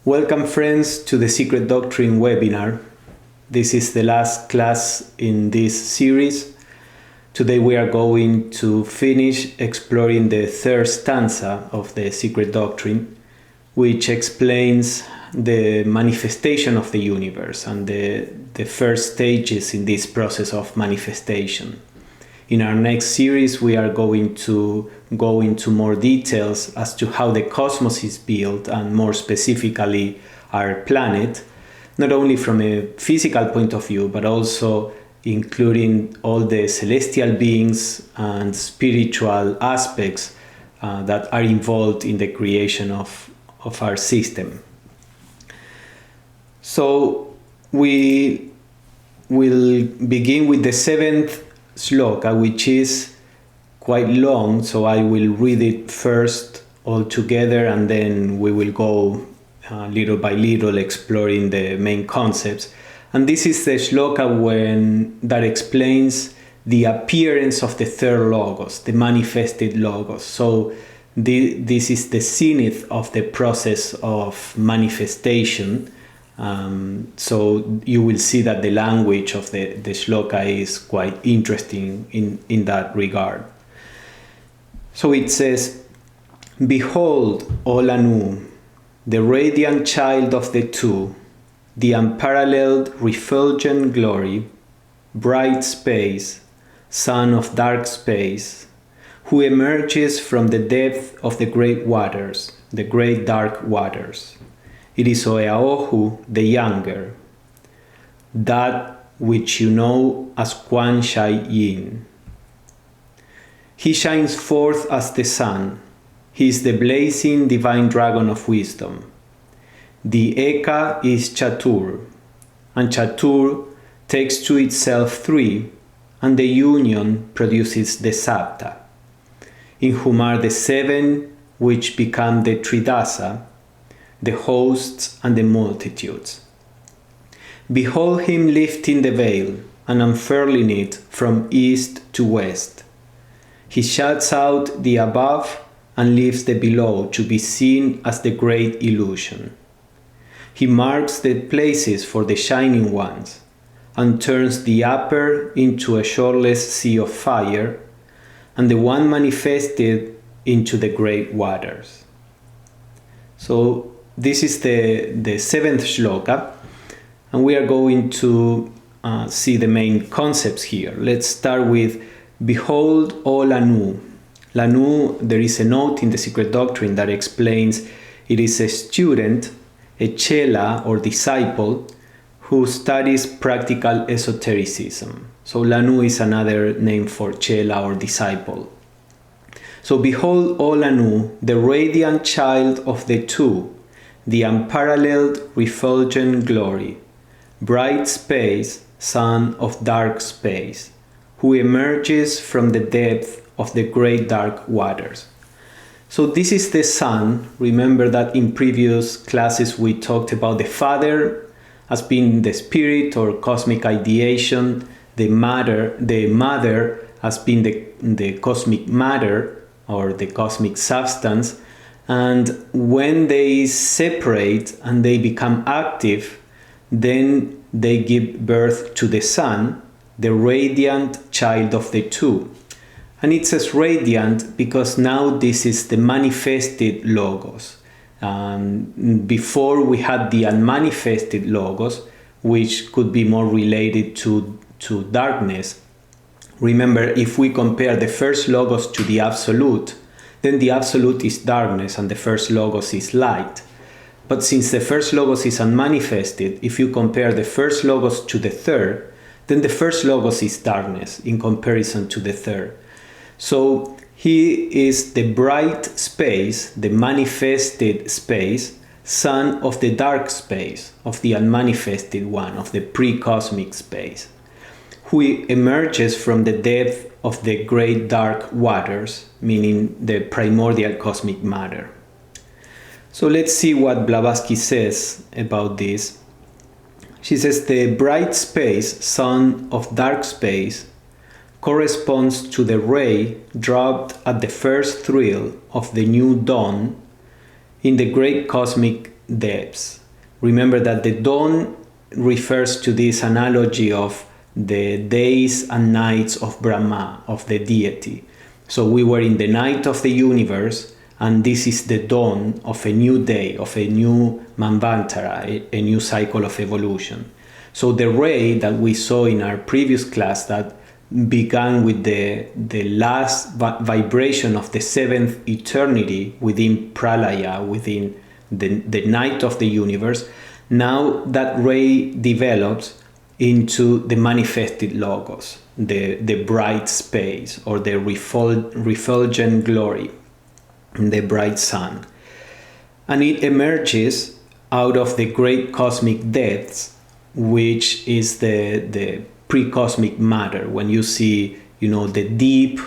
Welcome friends to the Secret Doctrine webinar. This is the last class in this series. Today we are going to finish exploring the third stanza of the Secret Doctrine, which explains the manifestation of the universe and the first stages in this process of manifestation. In our next series we are going to go into more details as to how the cosmos is built, and more specifically our planet, not only from a physical point of view but also including all the celestial beings and spiritual aspects that are involved in the creation of our system. So we will begin with the seventh sloka, which is quite long, so I will read it first all together and then we will go little by little exploring the main concepts. And this is the sloka that explains the appearance of the third logos, the manifested logos. So this is the zenith of the process of manifestation. So you will see that the language of the sloka is quite interesting in that regard. So it says, "Behold, all anew, the radiant child of the two, the unparalleled refulgent glory, bright space, son of dark space, who emerges from the depth of the great waters, the great dark waters. It is Oeaohu the younger, that which you know as Quan Shai Yin. He shines forth as the sun. He is the blazing divine dragon of wisdom. The Eka is Chatur, and Chatur takes to itself three, and the union produces the Sapta, in whom are the seven which become the Tridasa, the hosts and the multitudes. Behold him lifting the veil and unfurling it from east to west. He shuts out the above and leaves the below to be seen as the great illusion. He marks the places for the shining ones and turns the upper into a shoreless sea of fire, and the one manifested into the great waters." So this is the seventh sloka, and we are going to see the main concepts here. Let's start with "Behold, all anew." Lanu, there is a note in the Secret Doctrine that explains it is a student, a chela or disciple, who studies practical esotericism. So Lanu is another name for chela or disciple. So "Behold, all anew, the radiant child of the two, the unparalleled refulgent glory, bright space, son of dark space, who emerges from the depth of the great dark waters." So this is the sun. Remember that in previous classes we talked about the father as being the spirit or cosmic ideation, the mother as being the cosmic matter or the cosmic substance. And when they separate and they become active, then they give birth to the sun, the radiant child of the two. And it says radiant because now this is the manifested logos. Before we had the unmanifested logos, which could be more related to darkness. Remember, if we compare the first logos to the absolute, then the absolute is darkness and the first logos is light. But since the first logos is unmanifested, if you compare the first logos to the third, then the first logos is darkness in comparison to the third. So he is the bright space, the manifested space, son of the dark space, of the unmanifested one, of the pre-cosmic space, who emerges from the depth of the great dark waters, meaning the primordial cosmic matter. So let's see what Blavatsky says about this. She says, "The bright space, son of dark space, corresponds to the ray dropped at the first thrill of the new dawn in the great cosmic depths. Remember that the dawn refers to this analogy of the days and nights of Brahma, of the deity. So we were in the night of the universe, and this is the dawn of a new day, of a new Manvantara, a new cycle of evolution. So the ray that we saw in our previous class that began with the last vibration of the seventh eternity within Pralaya, within the night of the universe, now that ray develops into the manifested logos, the bright space, or the refulgent glory, the bright sun. And it emerges out of the great cosmic depths, which is the pre-cosmic matter. When you see, the deep,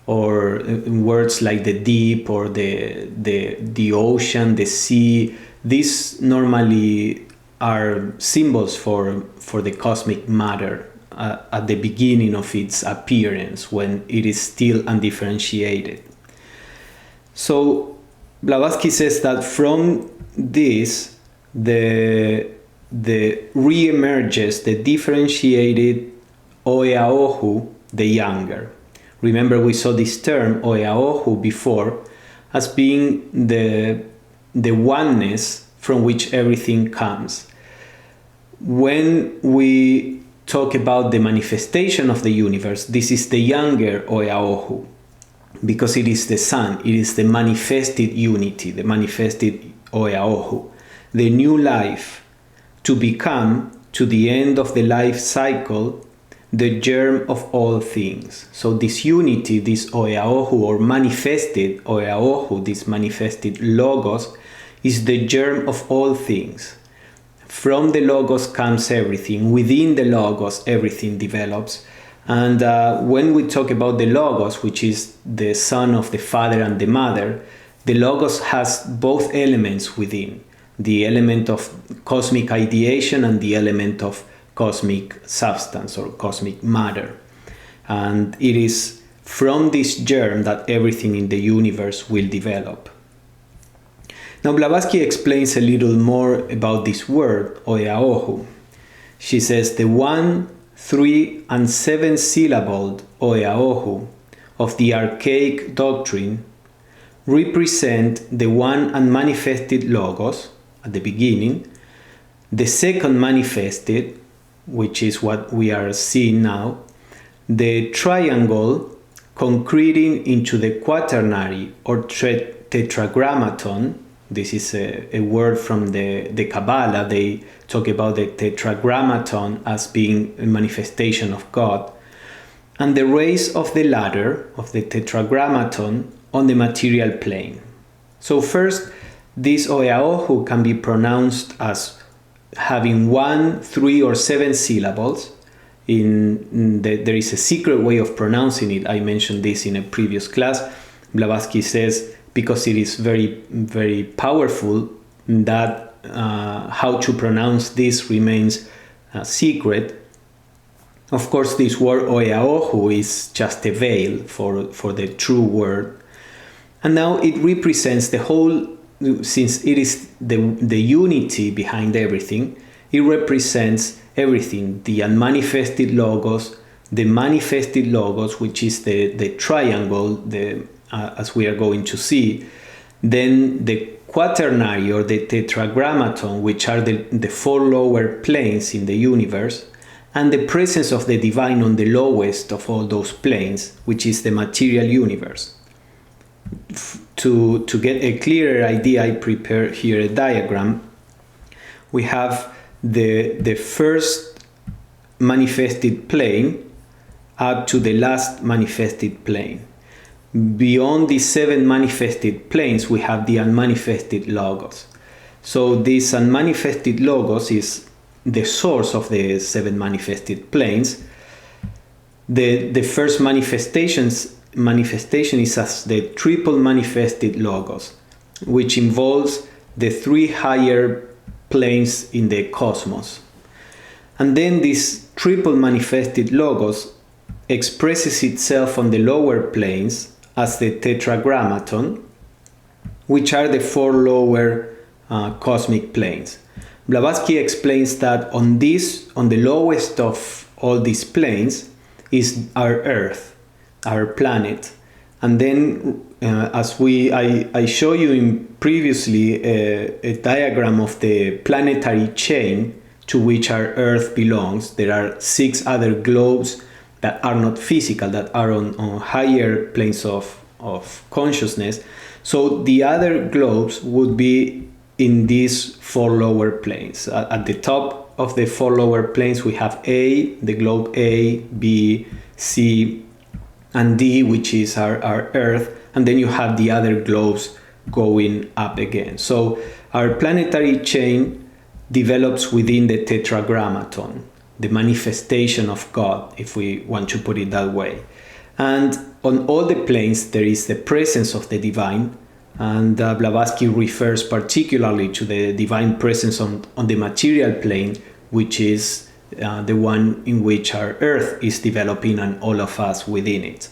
or words like the deep, or the ocean, the sea, these normally are symbols for the cosmic matter at the beginning of its appearance, when it is still undifferentiated. So Blavatsky says that from this, the re-emerges the differentiated Oeaohu, the younger. Remember, we saw this term Oeaohu before as being the oneness from which everything comes. When we talk about the manifestation of the universe, this is the younger Oeaohu, because it is the sun, it is the manifested unity, the manifested Oeaohu, the new life, to become, to the end of the life cycle, the germ of all things. So this unity, this Oeaohu, or manifested Oeaohu, this manifested logos, is the germ of all things. From the logos comes everything. Within the logos, everything develops. And when we talk about the logos, which is the son of the father and the mother, the logos has both elements within. The element of cosmic ideation and the element of cosmic substance or cosmic matter. And it is from this germ that everything in the universe will develop. Now Blavatsky explains a little more about this word, Oeaohu. She says the 1, 3, and 7 syllabled Oeaohu of the archaic doctrine represent the one unmanifested logos at the beginning, the second manifested, which is what we are seeing now, the triangle concreting into the quaternary or tetragrammaton. This is a word from the Kabbalah. They talk about the tetragrammaton as being a manifestation of God, and the rays of the ladder of the tetragrammaton on the material plane. So first, this Oeaohu can be pronounced as having 1, 3, or 7 syllables. There is a secret way of pronouncing it. I mentioned this in a previous class. Blavatsky says, because it is very, very powerful, that how to pronounce this remains secret. Of course, this word Oeaohu is just a veil for the true word. And now it represents the whole, since it is the unity behind everything, it represents everything, the unmanifested logos, the manifested logos, which is the triangle, as we are going to see, then the quaternary or the tetragrammaton, which are the 4 lower planes in the universe, and the presence of the divine on the lowest of all those planes, which is the material universe. To get a clearer idea, I prepare here a diagram. We have the first manifested plane up to the last manifested plane. Beyond the 7 manifested planes, we have the unmanifested logos. So this unmanifested logos is the source of the 7 manifested planes. The first manifestation is as the triple manifested logos, which involves the 3 higher planes in the cosmos. And then this triple manifested logos expresses itself on the lower planes as the tetragrammaton, which are the 4 lower cosmic planes. Blavatsky explains that on the lowest of all these planes is our Earth, our planet. And then as I show you previously a diagram of the planetary chain to which our Earth belongs. There are 6 other globes that are not physical, that are on higher planes of consciousness. So the other globes would be in these 4 lower planes. At the top of the 4 lower planes we have A, the globe A, B, C, and D, which is our Earth, and then you have the other globes going up again. So our planetary chain develops within the tetragrammaton, the manifestation of God, if we want to put it that way. And on all the planes there is the presence of the divine, and Blavatsky refers particularly to the divine presence on the material plane, which is the one in which our Earth is developing and all of us within it.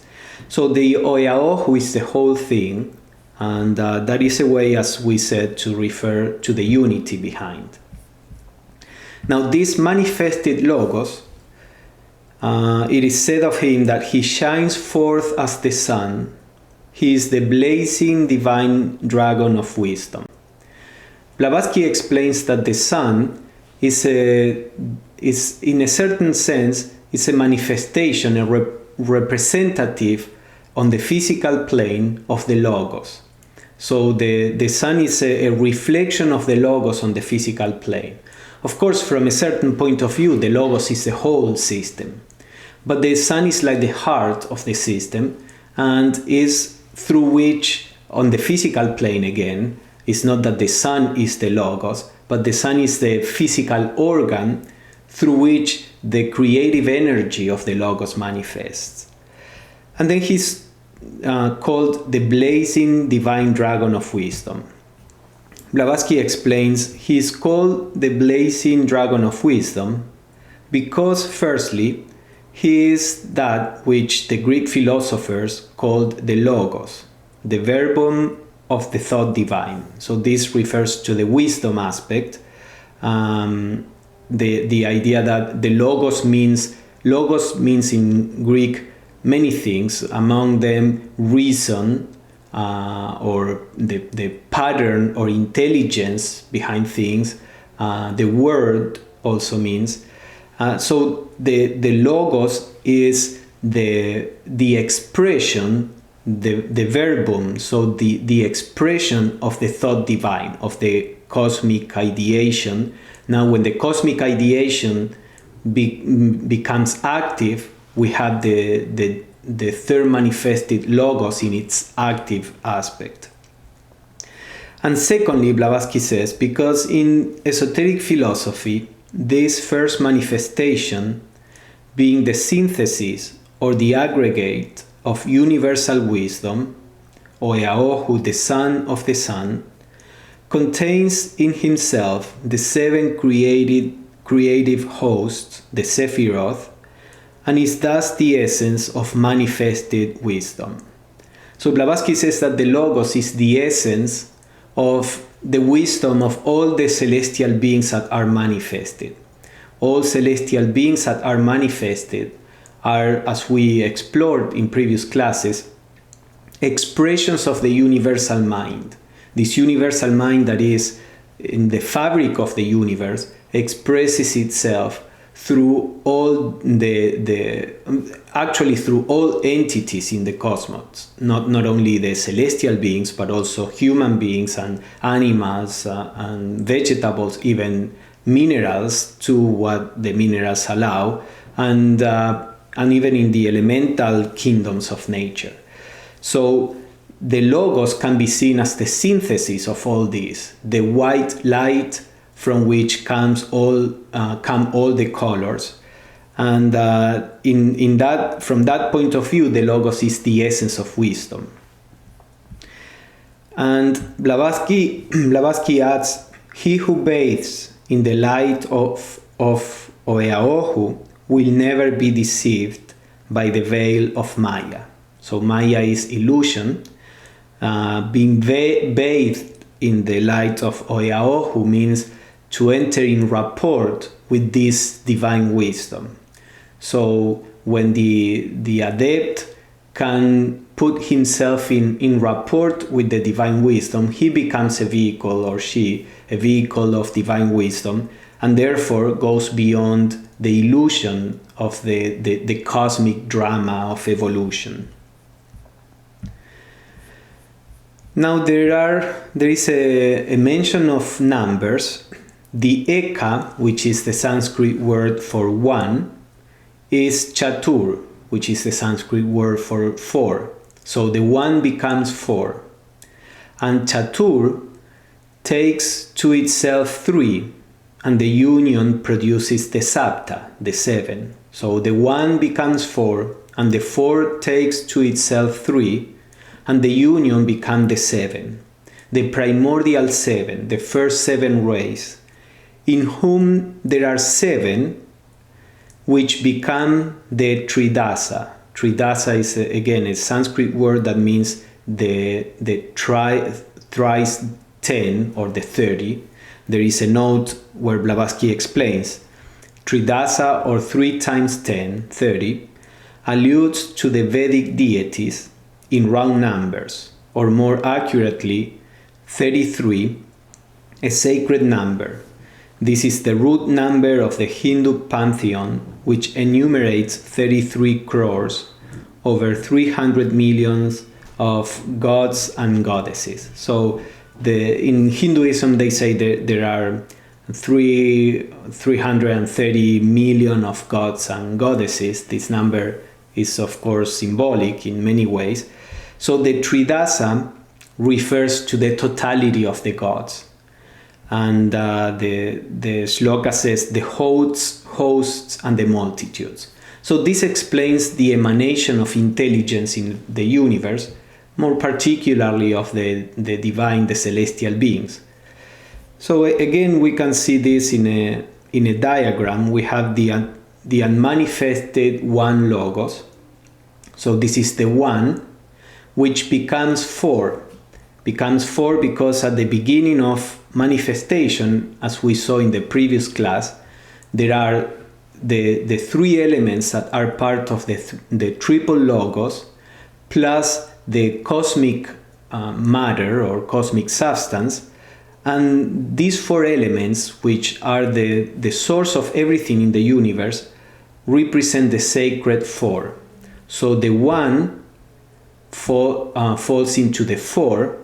So the Oyaohu is the whole thing, and that is a way, as we said, to refer to the unity behind. Now this manifested Logos, it is said of him that he shines forth as the sun. He is the blazing divine dragon of wisdom. Blavatsky explains that the sun is in a certain sense, is a manifestation, a representative on the physical plane of the Logos. So the sun is a reflection of the Logos on the physical plane. Of course, from a certain point of view, the Logos is the whole system. But the sun is like the heart of the system, and is through which, on the physical plane again, it's not that the sun is the Logos, but the sun is the physical organ through which the creative energy of the Logos manifests. And then he's called the blazing divine dragon of wisdom. Blavatsky explains he is called the blazing dragon of wisdom because, firstly, he is that which the Greek philosophers called the Logos, the verbum of the thought divine. So this refers to the wisdom aspect, the idea that the Logos means in Greek many things, among them reason, or the pattern or intelligence behind things. The word also means. So the Logos is the expression, the verbum, so the expression of the thought divine, of the cosmic ideation. Now when the cosmic ideation becomes active, we have the third manifested Logos in its active aspect. And secondly, Blavatsky says, because in esoteric philosophy, this first manifestation, being the synthesis or the aggregate of universal wisdom, Oyaohu, the son of the sun, contains in himself the 7 creative hosts, the Sephiroth, and is thus the essence of manifested wisdom. So Blavatsky says that the Logos is the essence of the wisdom of all the celestial beings that are manifested. All celestial beings that are manifested are, as we explored in previous classes, expressions of the universal mind. This universal mind that is in the fabric of the universe expresses itself through all actually through all entities in the cosmos, not only the celestial beings, but also human beings and animals and vegetables, even minerals, to what the minerals allow, and even in the elemental kingdoms of nature. So the Logos can be seen as the synthesis of all these, the white light from which come all the colors, and from that point of view, the Logos is the essence of wisdom. And Blavatsky adds, he who bathes in the light of Oyaohu will never be deceived by the veil of Maya. So Maya is illusion. Being bathed in the light of Oeao, who means to enter in rapport with this divine wisdom. So when the adept can put himself in rapport with the divine wisdom, he becomes a vehicle, or she, a vehicle of divine wisdom, and therefore goes beyond the illusion of the cosmic drama of evolution. Now there is a mention of numbers. The Eka, which is the Sanskrit word for one, is Chatur, which is the Sanskrit word for four. So the one becomes four. And Chatur takes to itself three, and the union produces the Sapta, the seven. So the one becomes four, and the four takes to itself three, and the union becomes the seven, the primordial seven, the first seven rays, in whom there are seven which become the Tridasa. Tridasa is again a Sanskrit word that means the thrice 10 or the 30. There is a note where Blavatsky explains Tridasa, or 3 times 10, 30, alludes to the Vedic deities in round numbers, or more accurately 33, a sacred number. This is the root number of the Hindu pantheon, which enumerates 33 crores, over 300 millions of gods and goddesses. So in Hinduism they say there are 330 million of gods and goddesses. This number is of course symbolic in many ways. So the Tridasa refers to the totality of the gods. And the shloka says the hosts and the multitudes. So this explains the emanation of intelligence in the universe, more particularly of the divine, the celestial beings. So again, we can see this in a diagram. We have the unmanifested one logos. So this is the one which becomes four. Becomes four because at the beginning of manifestation, as we saw in the previous class, there are the three elements that are part of the triple logos, plus the cosmic matter or cosmic substance. And these four elements, which are the source of everything in the universe, represent the sacred four. So the one falls into the four,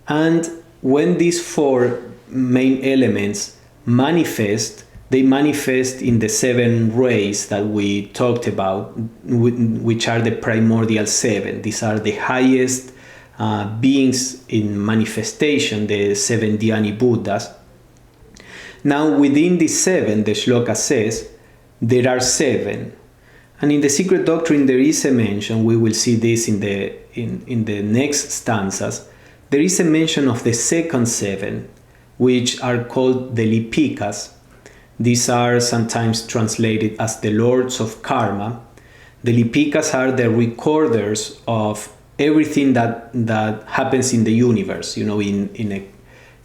and when these four main elements manifest, they manifest in the seven rays that we talked about, which are the primordial seven. These are the highest beings in manifestation, the seven Dhyani Buddhas. Now within these seven, the shloka says, there are seven. And in the Secret Doctrine there is a mention, we will see this in the next stanzas, there is a mention of the second seven, which are called the Lipikas. These are sometimes translated as the Lords of Karma. The Lipikas are the recorders of everything that happens in the universe. You know, in a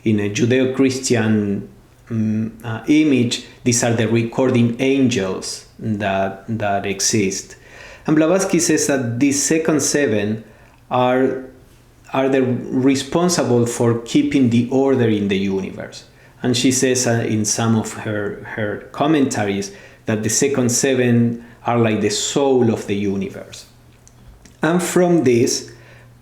Judeo-Christian image, these are the recording angels that exist. And Blavatsky says that these second seven are the responsible for keeping the order in the universe. And she says in some of her commentaries that the second seven are like the soul of the universe. And from this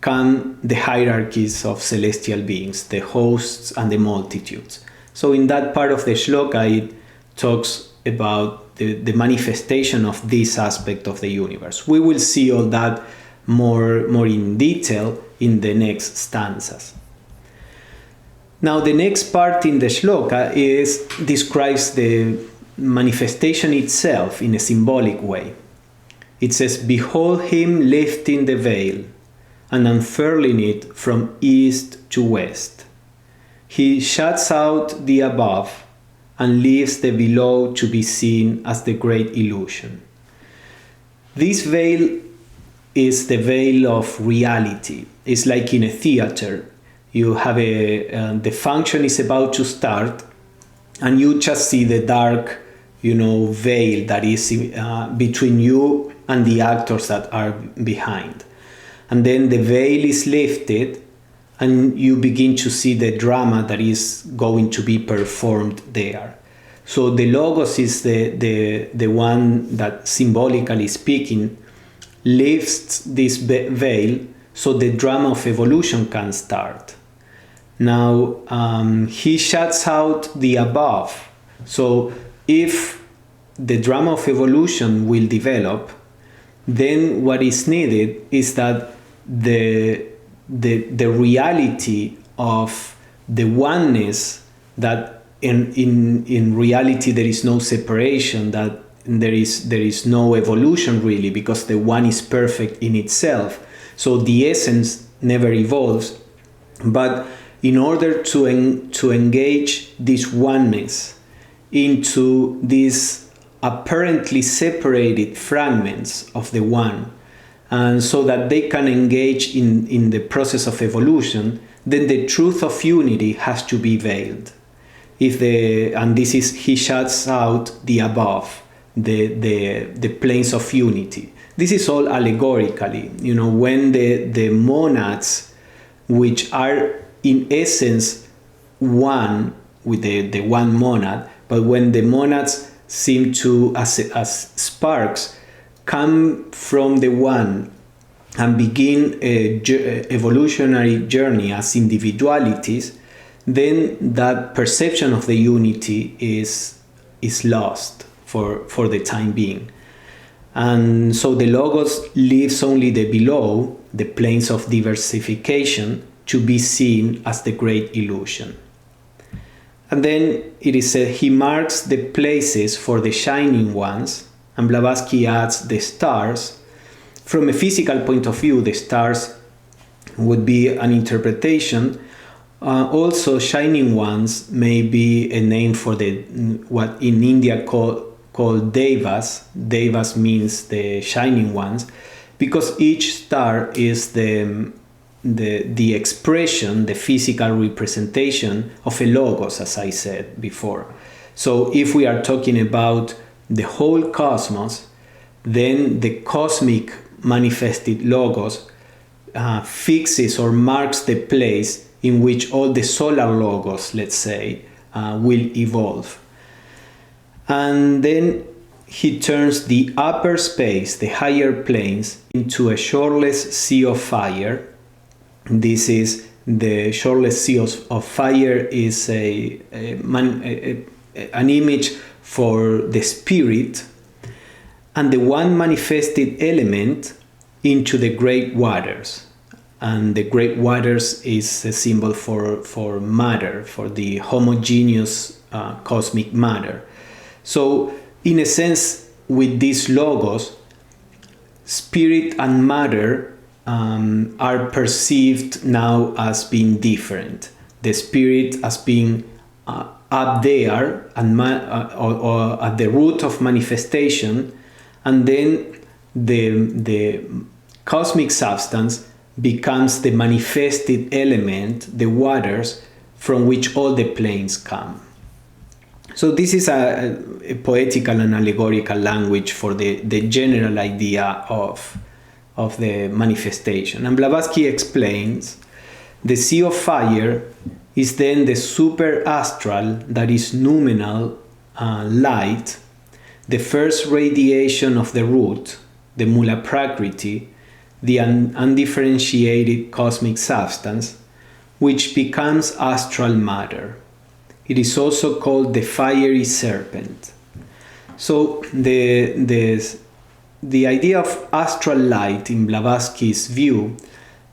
come the hierarchies of celestial beings, the hosts and the multitudes. So in that part of the shloka, it talks about the manifestation of this aspect of the universe. We will see all that more in detail in the next stanzas. Now the next part in the shloka describes the manifestation itself in a symbolic way. It says, behold him lifting the veil and unfurling it from east to west. He shuts out the above and leaves the below to be seen as the great illusion. This veil is the veil of reality. It's like in a theater. you have the function is about to start, and you just see the dark, veil that is between you and the actors that are behind. And then the veil is lifted, and you begin to see the drama that is going to be performed there. So the logos is the one that, symbolically speaking, lifts this veil so the drama of evolution can start. Now, he shuts out the above. So if the drama of evolution will develop, then what is needed is that the reality of the oneness, that in reality there is no separation, that there is no evolution really, because the one is perfect in itself. So the essence never evolves. But in order to engage this oneness into these apparently separated fragments of the one, and so that they can engage in the process of evolution, then the truth of unity has to be veiled. And this is, he shuts out the above, the planes of unity. This is all allegorically, when the monads, which are in essence one with the one monad, but when the monads seem to, as sparks, come from the one and begin a evolutionary journey as individualities, then that perception of the unity is lost for the time being. And so the logos leaves only the below, the planes of diversification, to be seen as the great illusion. And then it is said he marks the places for the shining ones, and Blavatsky adds the stars. From a physical point of view, the stars would be an interpretation. Also, shining ones may be a name for what in India called devas. Devas means the shining ones, because each star is the expression, the physical representation of a logos, as I said before. So if we are talking about the whole cosmos, then the cosmic manifested logos fixes or marks the place in which all the solar logos, let's say, will evolve. And then he turns the upper space, the higher planes, into a shoreless sea of fire. This is the shoreless sea of fire is an image for the spirit, and the one manifested element into the great waters. And the great waters is a symbol for matter, for the homogeneous cosmic matter. So, in a sense, with these logos, spirit and matter are perceived now as being different. The spirit as being up there and or at the root of manifestation, and then the cosmic substance becomes the manifested element, the waters, from which all the planes come. So this is a poetical and allegorical language for the general idea of the manifestation. And Blavatsky explains, the sea of fire is then the super astral, that is noumenal light, the first radiation of the root, the mula prakriti, the undifferentiated cosmic substance, which becomes astral matter. It is also called the fiery serpent. So the idea of astral light in Blavatsky's view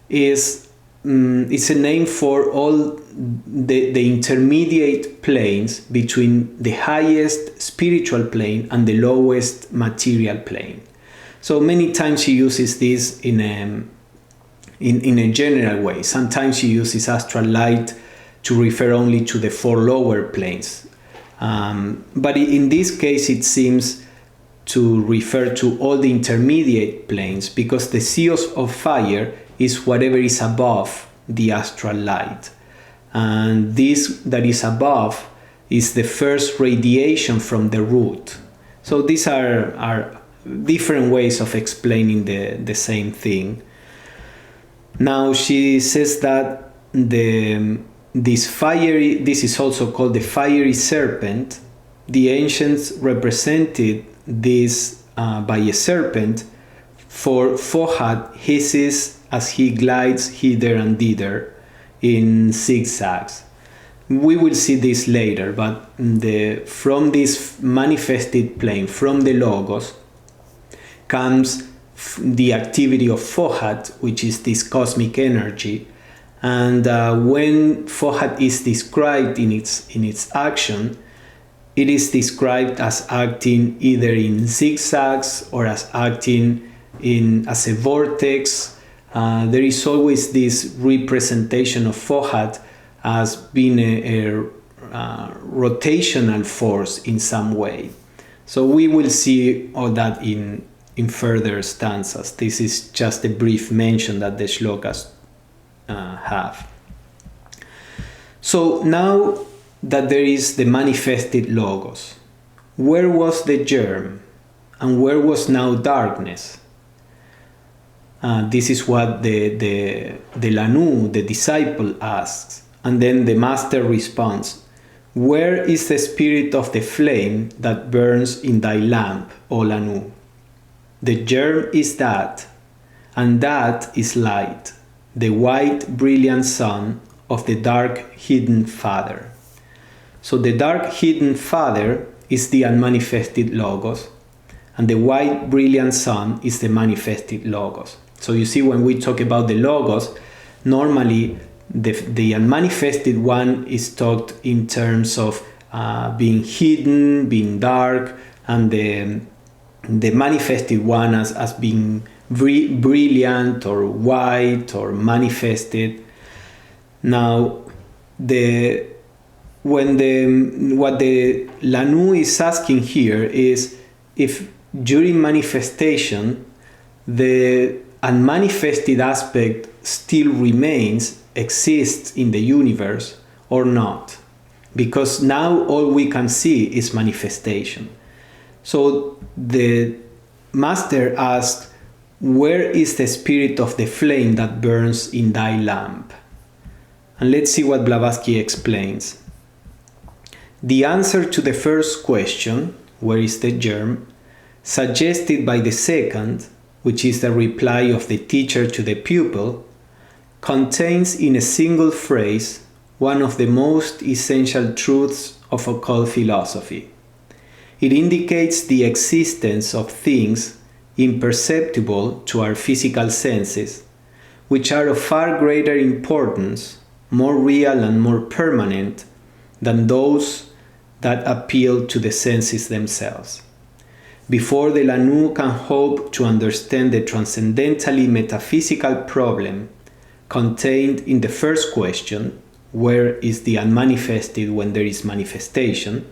is it's a name for all the intermediate planes between the highest spiritual plane and the lowest material plane. So many times he uses this in a general way. Sometimes he uses astral light to refer only to the four lower planes. But in this case, it seems to refer to all the intermediate planes, because the sea of fire is whatever is above the astral light. And this that is above is the first radiation from the root. So these are different ways of explaining the same thing. Now she says that this is also called the fiery serpent. The ancients represented this by a serpent, for Fohat hisses as he glides hither and thither in zigzags. We will see this later, but from this manifested plane, from the Logos, comes the activity of Fohat, which is this cosmic energy. And when Fohat is described in its action, it is described as acting either in zigzags or as acting as a vortex. There is always this representation of Fohat as being a rotational force in some way. So we will see all that in further stanzas. This is just a brief mention that the shlokas have. So now that there is the manifested Logos, where was the germ and where was now darkness? This is what the Lanu, the disciple, asks. And then the master responds, where is the spirit of the flame that burns in thy lamp, O Lanu? The germ is that, and that is light, the white brilliant sun of the dark hidden Father. So the dark hidden Father is the unmanifested Logos, and the white brilliant sun is the manifested Logos. So you see, when we talk about the Logos, normally the unmanifested one is talked in terms of being hidden, being dark, and the manifested one as being brilliant or white or manifested. Now, what the Lanu is asking here is if during manifestation the unmanifested aspect still exists in the universe or not, because now all we can see is manifestation. So the master asked, where is the spirit of the flame that burns in thy lamp? And let's see what Blavatsky explains. The answer to the first question, where is the germ, suggested by the second, which is the reply of the teacher to the pupil, contains in a single phrase one of the most essential truths of occult philosophy. It indicates the existence of things imperceptible to our physical senses, which are of far greater importance, more real and more permanent than those that appeal to the senses themselves. Before the Lanu can hope to understand the transcendentally metaphysical problem contained in the first question, where is the unmanifested when there is manifestation,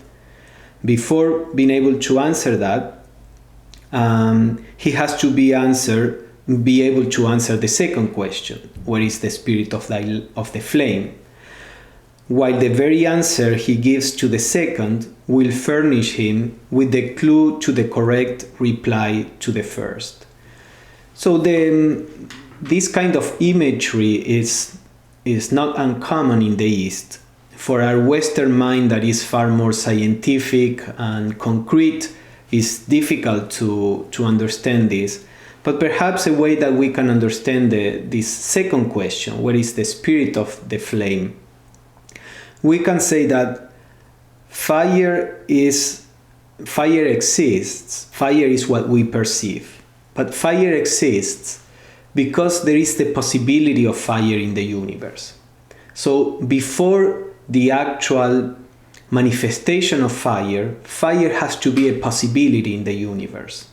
before being able to answer that, he has to be able to answer the second question, where is the spirit of the flame, while the very answer he gives to the second will furnish him with the clue to the correct reply to the first. So this kind of imagery is not uncommon in the East. For our Western mind that is far more scientific and concrete, it's difficult to understand this. But perhaps a way that we can understand this second question, where is the spirit of the flame? We can say that fire exists. Fire is what we perceive. But fire exists because there is the possibility of fire in the universe. So before the actual manifestation of fire has to be a possibility in the universe.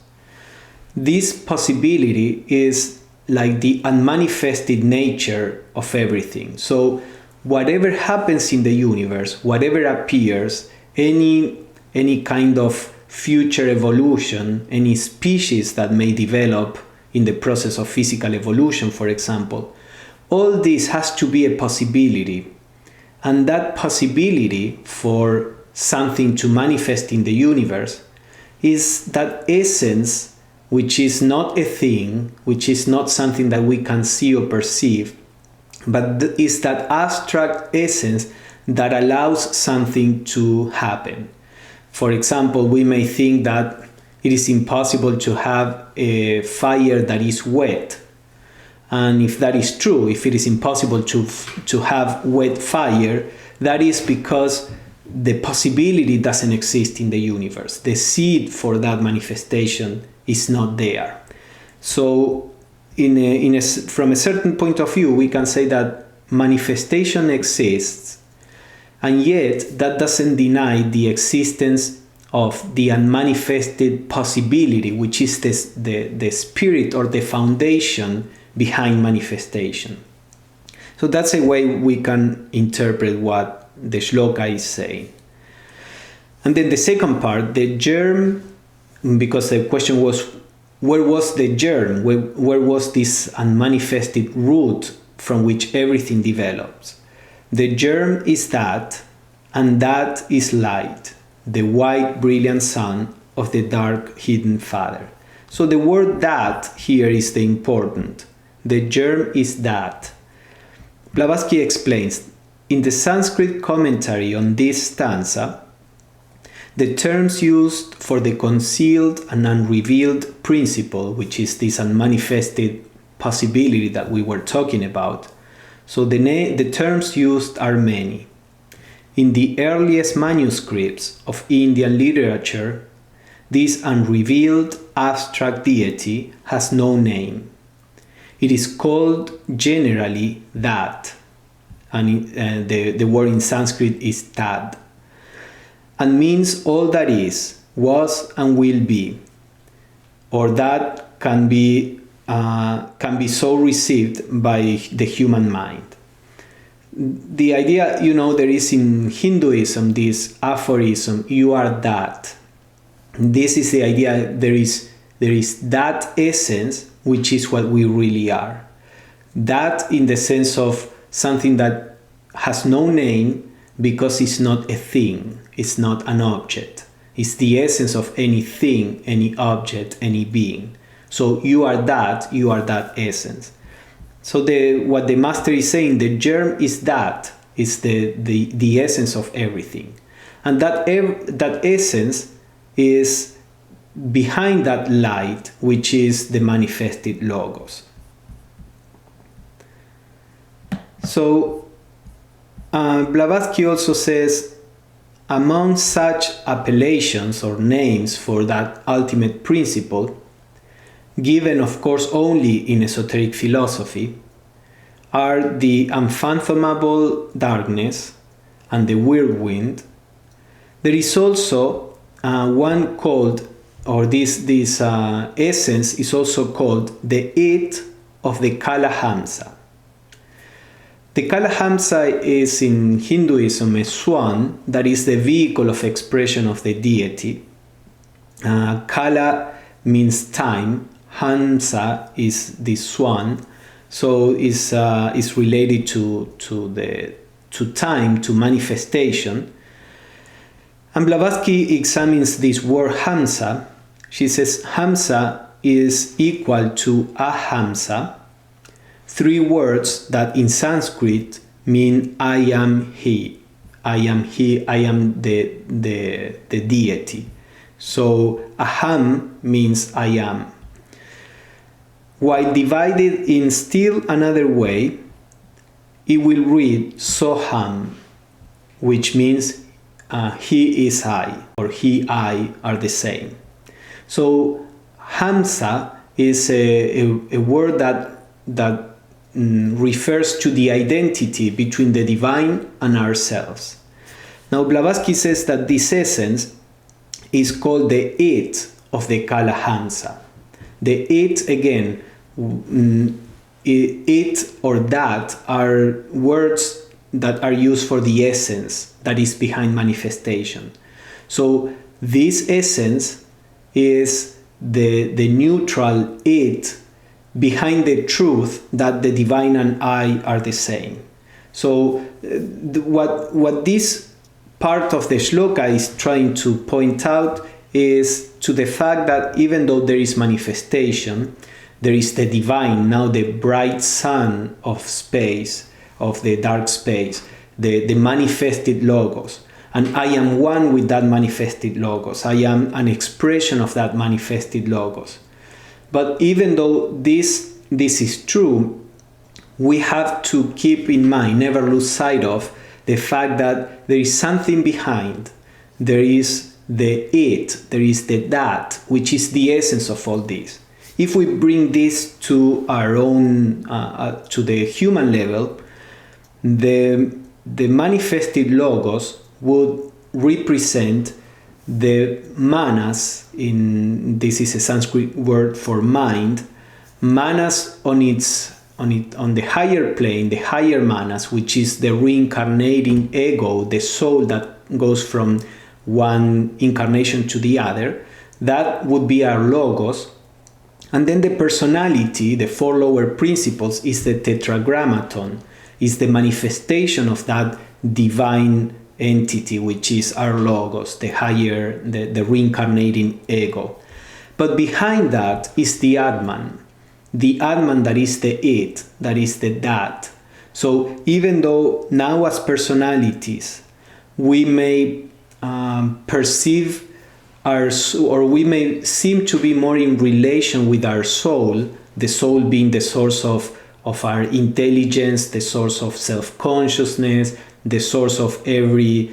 This possibility is like the unmanifested nature of everything. So whatever happens in the universe, whatever appears, any kind of future evolution, any species that may develop in the process of physical evolution, for example, all this has to be a possibility. And that possibility for something to manifest in the universe is that essence, which is not a thing, which is not something that we can see or perceive, but is that abstract essence that allows something to happen. For example, we may think that it is impossible to have a fire that is wet. And if that is true, if it is impossible to have wet fire, that is because the possibility doesn't exist in the universe. The seed for that manifestation is not there. So from a certain point of view, we can say that manifestation exists, and yet that doesn't deny the existence of the unmanifested possibility, which is the spirit or the foundation behind manifestation. So that's a way we can interpret what the shloka is saying. And then the second part, the germ, because the question was, where was the germ? Where was this unmanifested root from which everything develops? The germ is that, and that is light, the white brilliant sun of the dark hidden Father. So the word that here is the important. The germ is that. Blavatsky explains, in the Sanskrit commentary on this stanza, the terms used for the concealed and unrevealed principle, which is this unmanifested possibility that we were talking about, so the terms used are many. In the earliest manuscripts of Indian literature, this unrevealed abstract deity has no name. It is called generally that, and the word in Sanskrit is tad, and means all that is, was, and will be, or that can be so received by the human mind. The idea, there is in Hinduism this aphorism, you are that. This is the idea, there is that essence, which is what we really are. That in the sense of something that has no name because it's not a thing, it's not an object. It's the essence of any thing, any object, any being. So you are that essence. So what the master is saying, the germ is that, is the essence of everything. And that essence is behind that light, which is the manifested logos. So Blavatsky also says, among such appellations or names for that ultimate principle, given of course only in esoteric philosophy, are the unfathomable darkness and the whirlwind. There is also one called, or this essence is also called the it of the Kalahamsa. The Kalahamsa is in Hinduism a swan that is the vehicle of expression of the deity. Kala means time, Hamsa is the swan, so is related to time, to manifestation. And Blavatsky examines this word Hamsa. She says Hamsa is equal to Ahamsa, three words that in Sanskrit mean I am he. I am he, I am the deity. So Aham means I am. While divided in still another way, it will read Soham, which means he is I, or he, I are the same. So Hamsa is a word that refers to the identity between the divine and ourselves. Now Blavatsky says that this essence is called the it of the Kalahamsa. The it, again, it or that are words that are used for the essence that is behind manifestation. So this essence is the neutral it behind the truth that the divine and I are the same. So what this part of the shloka is trying to point out is to the fact that even though there is manifestation, there is the divine, now the bright sun of space, of the dark space, the manifested logos. And I am one with that manifested logos. I am an expression of that manifested logos. But even though this is true, we have to keep in mind, never lose sight of, the fact that there is something behind. There is the it, there is the that, which is the essence of all this. If we bring this to our own, to the human level, the manifested logos would represent the manas. This is a Sanskrit word for mind. Manas on the higher plane, the higher manas, which is the reincarnating ego, the soul that goes from one incarnation to the other. That would be our logos. And then the personality, the four lower principles, is the tetragrammaton, is the manifestation of that divine entity, which is our logos, the higher, the reincarnating ego. But behind that is the Atman that is the it, that is the that. So even though now as personalities we may perceive or we may seem to be more in relation with our soul, the soul being the source of our intelligence, the source of self-consciousness, the source of every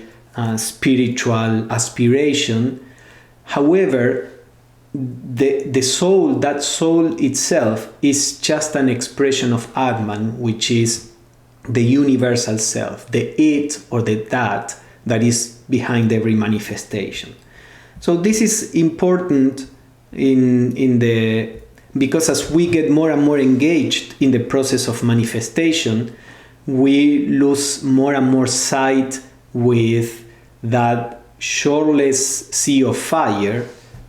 spiritual aspiration. However, the soul, that soul itself, is just an expression of Atman, which is the universal self, the it or the that is behind every manifestation. So this is important because as we get more and more engaged in the process of manifestation, we lose more and more sight with that shoreless sea of fire,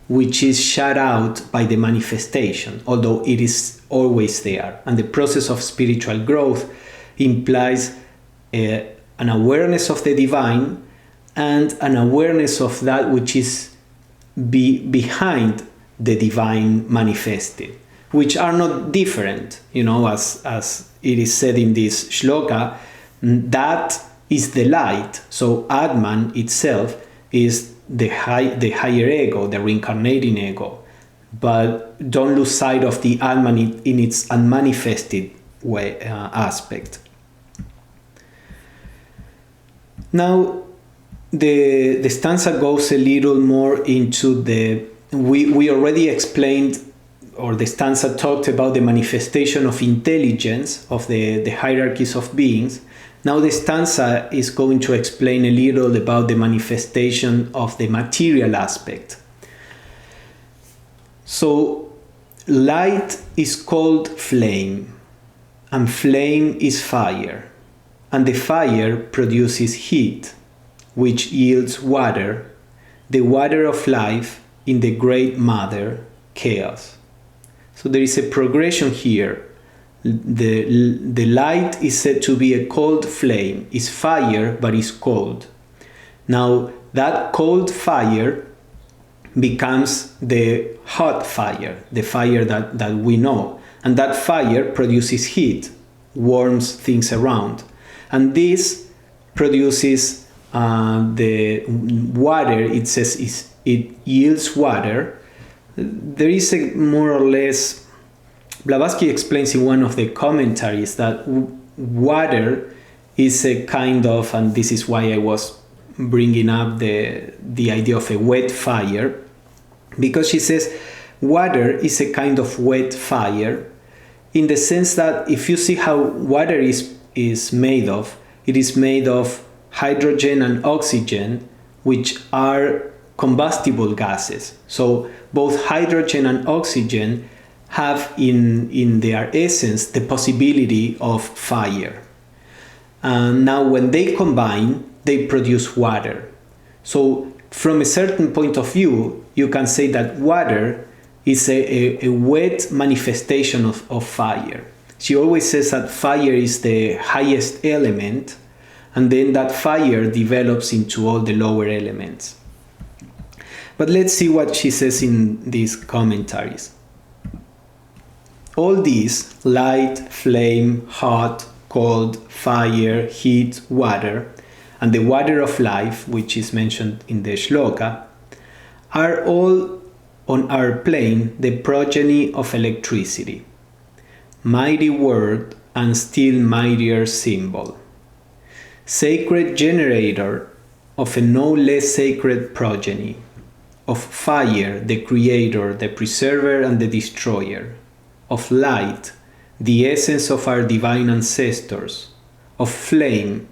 which is shut out by the manifestation, although it is always there. And the process of spiritual growth implies an awareness of the divine and an awareness of that which is behind the divine manifested, which are not different, as it is said in this shloka. That is the light. So Atman itself is the higher ego, the reincarnating ego. But don't lose sight of the Atman in its unmanifested way aspect. Now, the stanza goes a little more into we already explained, or the stanza talked about the manifestation of intelligence, of the hierarchies of beings. Now the stanza is going to explain a little about the manifestation of the material aspect. So light is called flame, and flame is fire, and the fire produces heat, which yields water, the water of life in the great mother, chaos. So there is a progression here. The light is said to be a cold flame. It's fire, but it's cold. Now that cold fire becomes the hot fire, the fire that we know. And that fire produces heat, warms things around. And this produces the water. It says it yields water. There is a more or less, Blavatsky explains in one of the commentaries that water is a kind of, and this is why I was bringing up the idea of a wet fire, because she says water is a kind of wet fire, in the sense that if you see how water is made of, it is made of hydrogen and oxygen, which are combustible gases. So both hydrogen and oxygen have in their essence the possibility of fire. Now when they combine, they produce water. So from a certain point of view, you can say that water is a wet manifestation of fire. She always says that fire is the highest element, and then that fire develops into all the lower elements. But let's see what she says in these commentaries. All these, light, flame, hot, cold, fire, heat, water, and the water of life, which is mentioned in the shloka, are all on our plane the progeny of electricity, mighty word and still mightier symbol, sacred generator of a no less sacred progeny, of fire, the creator, the preserver and the destroyer, of light, the essence of our divine ancestors, of flame,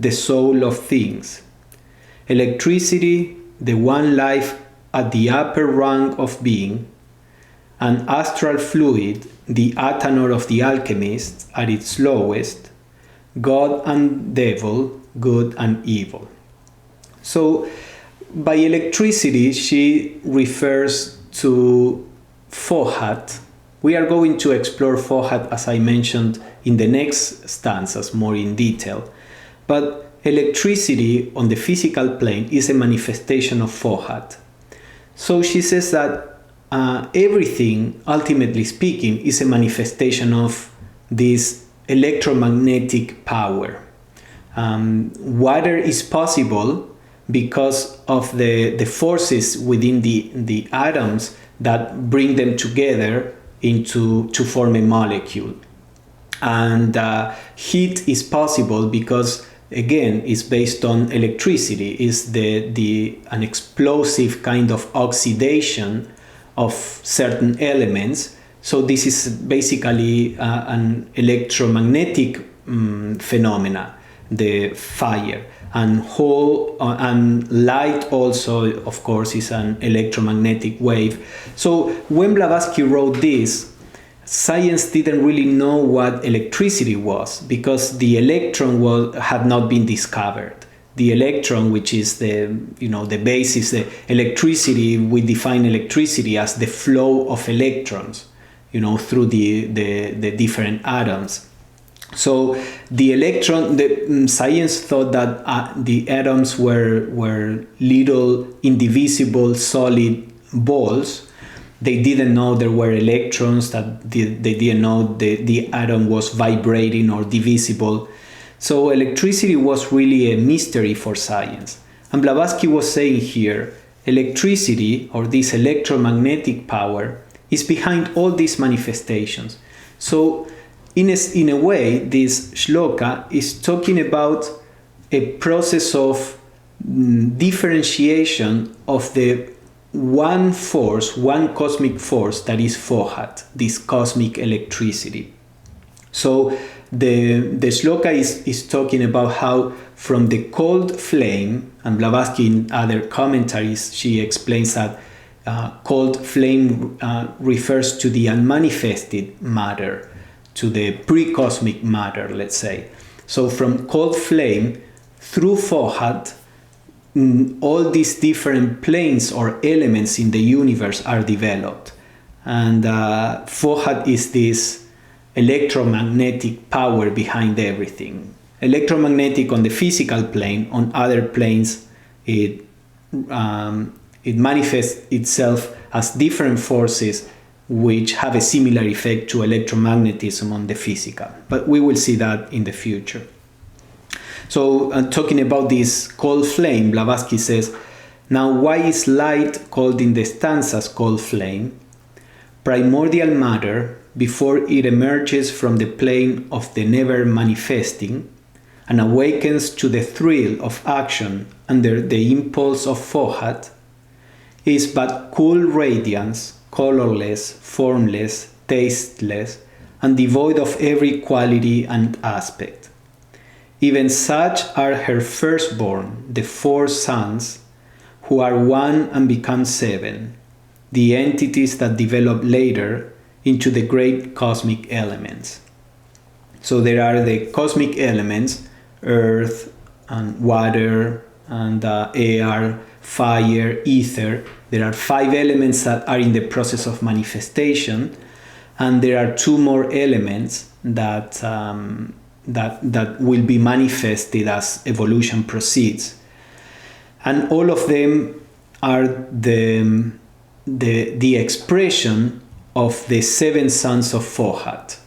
the soul of things, electricity, the one life at the upper rank of being, and astral fluid, the athanor of the alchemists at its lowest, God and devil, good and evil. So, by electricity, she refers to Fohat. We are going to explore Fohat, as I mentioned, in the next stanzas more in detail. But electricity on the physical plane is a manifestation of Fohat. So she says that everything, ultimately speaking, is a manifestation of this electromagnetic power. Water is possible because of the forces within the atoms that bring them together to form a molecule. And heat is possible because, again, it's based on electricity. It's an explosive kind of oxidation of certain elements. So this is basically an electromagnetic phenomena, the fire. And light also, of course, is an electromagnetic wave. So when Blavatsky wrote this, science didn't really know what electricity was, because the electron had not been discovered. The electron, which is the basis, the electricity, we define electricity as the flow of electrons, through the different atoms. So the science thought that the atoms were little indivisible solid balls. They didn't know there were electrons, that they didn't know the atom was vibrating or divisible. So electricity was really a mystery for science. And Blavatsky was saying here, electricity, or this electromagnetic power, is behind all these manifestations. So in a way, this shloka is talking about a process of differentiation of the one force, one cosmic force, that is Fohat, this cosmic electricity. So the shloka is talking about how from the cold flame, and Blavatsky in other commentaries, she explains that cold flame refers to the unmanifested matter, to the pre-cosmic matter, let's say. So from cold flame through Fohat, all these different planes or elements in the universe are developed. And Fohat is this electromagnetic power behind everything. Electromagnetic on the physical plane, on other planes, it manifests itself as different forces which have a similar effect to electromagnetism on the physical. But we will see that in the future. So talking about this cold flame, Blavatsky says, now why is light called in the stanzas cold flame? Primordial matter, before it emerges from the plane of the never manifesting and awakens to the thrill of action under the impulse of Fohat, is but cool radiance, colorless, formless, tasteless, and devoid of every quality and aspect. Even such are her firstborn, the four sons, who are one and become seven, the entities that develop later into the great cosmic elements. So there are the cosmic elements, earth and water and air, fire, ether. There are 5 elements that are in the process of manifestation, and there are 2 more elements that that will be manifested as evolution proceeds, and all of them are the expression of the 7 sons of Fohat.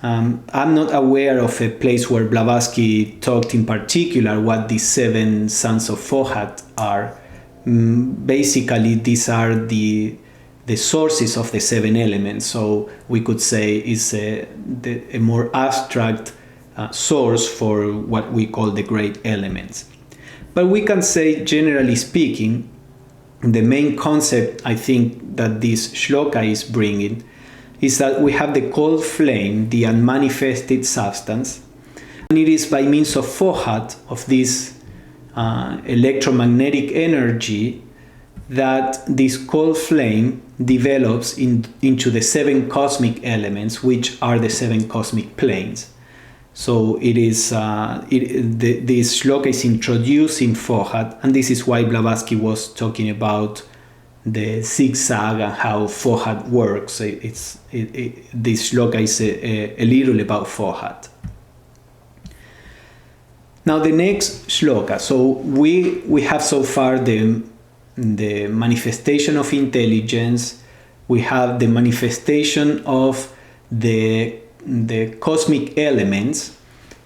I'm not aware of a place where Blavatsky talked in particular what the 7 sons of Fohat are. Basically, these are the sources of the 7 elements. So we could say is a more abstract source for what we call the great elements. But we can say, generally speaking, the main concept I think that this shloka is bringing is that we have the cold flame, the unmanifested substance, and it is by means of Fohat, of this electromagnetic energy, that this cold flame develops into the 7 cosmic elements, which are the 7 cosmic planes. So it is this shloka is introducing Fohat, and this is why Blavatsky was talking about the zigzag and how Fohat works. This shloka is a little about Fohat. Now the next shloka. So we have so far the manifestation of intelligence. We have the manifestation of the cosmic elements.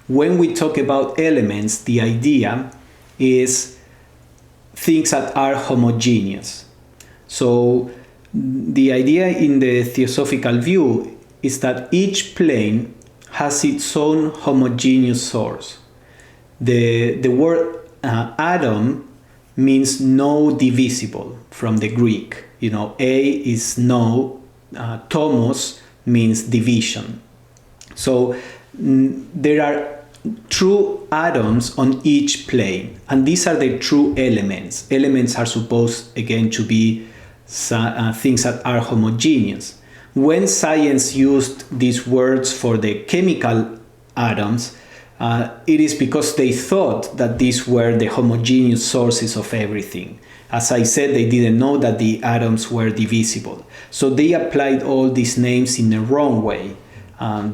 When we talk about elements, the idea is things that are homogeneous. So the idea in the Theosophical view is that each plane has its own homogeneous source. The word atom means no divisible from the Greek. A is no, tomos means division. So there are true atoms on each plane, and these are the true elements. Elements are supposed, again, to be things that are homogeneous. When science used these words for the chemical atoms, it is because they thought that these were the homogeneous sources of everything. As I said, they didn't know that the atoms were divisible. So they applied all these names in a wrong way.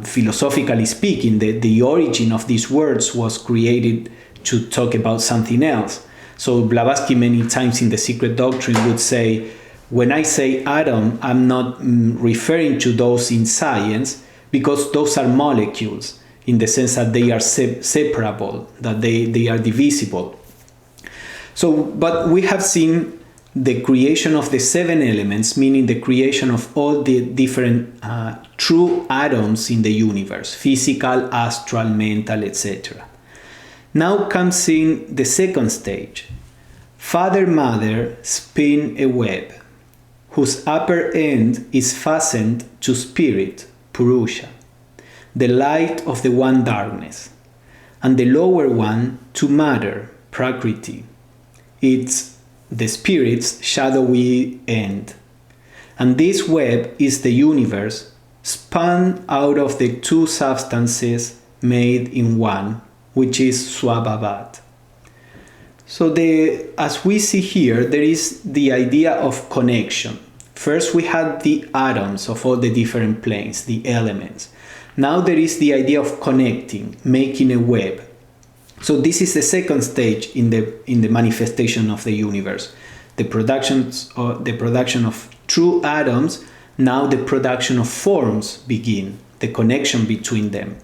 Philosophically speaking, the origin of these words was created to talk about something else. So Blavatsky many times in the Secret Doctrine would say, when I say atom, I'm not referring to those in science, because those are molecules, in the sense that they are separable, that they are divisible. So, but we have seen the creation of the 7 elements, meaning the creation of all the different true atoms in the universe, physical, astral, mental, etc. Now comes in the second stage. Father, mother spin a web, whose upper end is fastened to spirit, Purusha, the light of the one darkness, and the lower one to matter, Prakriti. It's the spirit's shadowy end. And this web is the universe spun out of the 2 substances made in one, which is Swabhavat. So as we see here, there is the idea of connection. First we had the atoms of all the different planes, the elements. Now there is the idea of connecting, making a web. So this is the second stage in the manifestation of the universe. The production of true atoms, now the production of forms begin, the connection between them.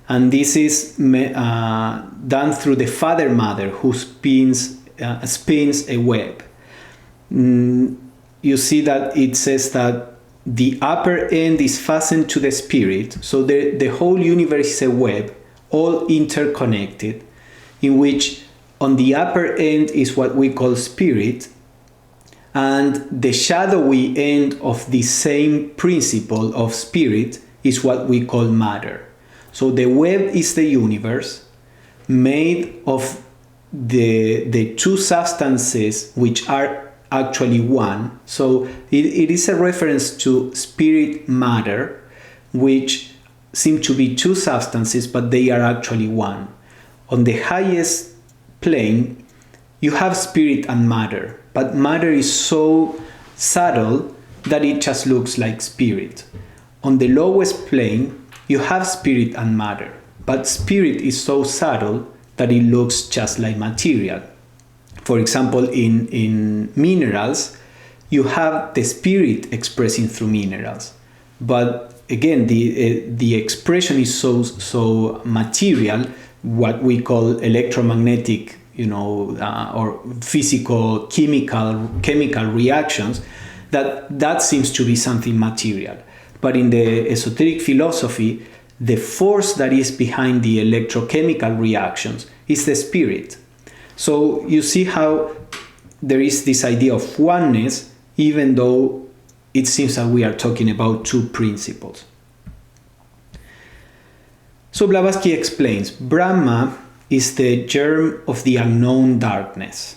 And this is done through the father-mother who spins a web. You see that it says that the upper end is fastened to the spirit, so the whole universe is a web, all interconnected, in which on the upper end is what we call spirit, and the shadowy end of the same principle of spirit is what we call matter. So the web is the universe made of the 2 substances which are actually one. So it is a reference to spirit matter, which seem to be 2 substances, but they are actually one. On the highest plane, you have spirit and matter, but matter is so subtle that it just looks like spirit. On the lowest plane, you have spirit and matter, but spirit is so subtle that it looks just like material. For example, in minerals, you have the spirit expressing through minerals, but again, the expression is so material, what we call electromagnetic, or physical, chemical reactions, that seems to be something material. But in the esoteric philosophy, the force that is behind the electrochemical reactions is the spirit. So you see how there is this idea of oneness, even though it seems that we are talking about two principles. So Blavatsky explains, Brahma is the germ of the unknown darkness.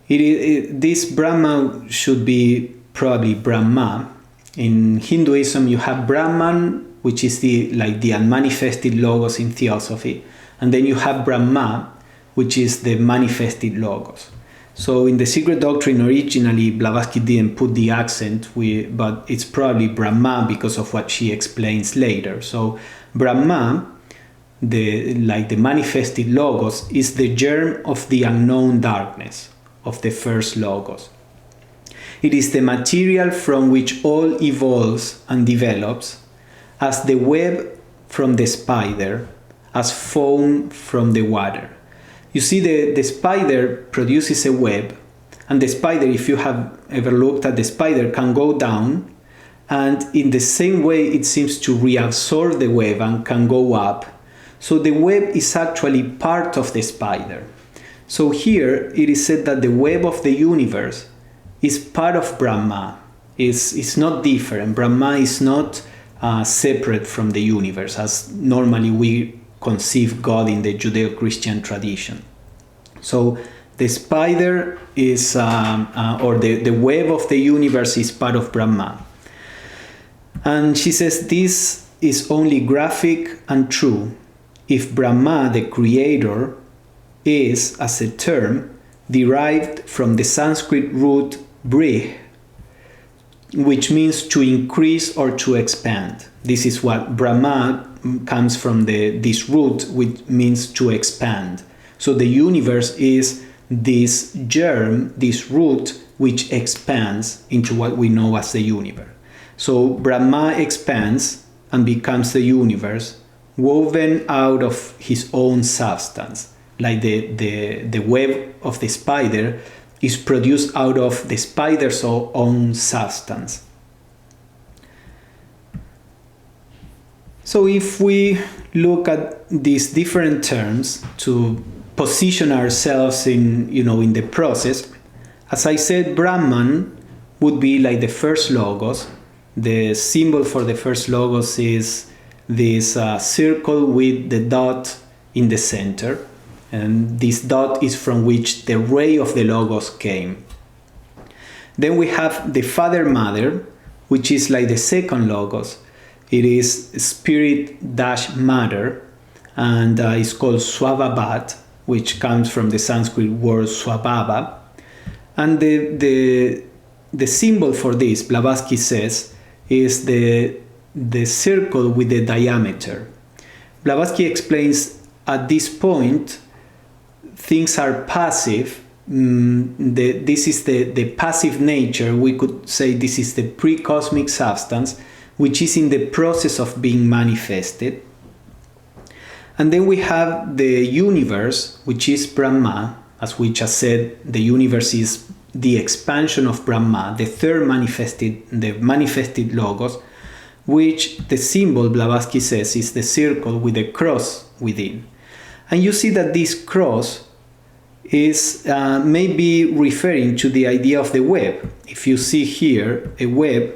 This Brahma should be probably Brahma. In Hinduism, you have Brahman, which is the unmanifested logos in Theosophy, and then you have Brahma, which is the manifested logos. So in the Secret Doctrine, originally Blavatsky didn't put the accent, but it's probably Brahma because of what she explains later. So Brahma, the manifested logos, is the germ of the unknown darkness of the first logos. It is the material from which all evolves and develops, as the web from the spider, as foam from the water. You see, the spider produces a web, and the spider, if you have ever looked at the spider, can go down, and in the same way it seems to reabsorb the web and can go up. So the web is actually part of the spider. So here it is said that the web of the universe is part of Brahma. It's not different. Brahma is not separate from the universe, as normally we conceive God in the Judeo-Christian tradition. So the spider is, or the web of the universe is part of Brahma. And she says this is only graphic and true if Brahma, the creator, is, as a term, derived from the Sanskrit root brih, which means to increase or to expand. This is what Brahma comes from, this root, which means to expand. So the universe is this germ, this root, which expands into what we know as the universe. So Brahma expands and becomes the universe, woven out of his own substance. Like the web of the spider is produced out of the spider's own substance. So if we look at these different terms to position ourselves in the process, as I said, Brahman would be like the first logos. The symbol for the first logos is this circle with the dot in the center. And this dot is from which the ray of the logos came. Then we have the father-mother, which is like the second logos. It is spirit-matter, and it's called Swabhavat, which comes from the Sanskrit word Swabhava. And the symbol for this, Blavatsky says, is the circle with the diameter. Blavatsky explains at this point things are passive. This is the passive nature. We could say this is the pre-cosmic substance, which is in the process of being manifested. And then we have the universe, which is Brahma. As we just said, the universe is the expansion of Brahma, the manifested logos, which the symbol, Blavatsky says, is the circle with a cross within. And you see that this cross is maybe referring to the idea of the web. If you see here, a web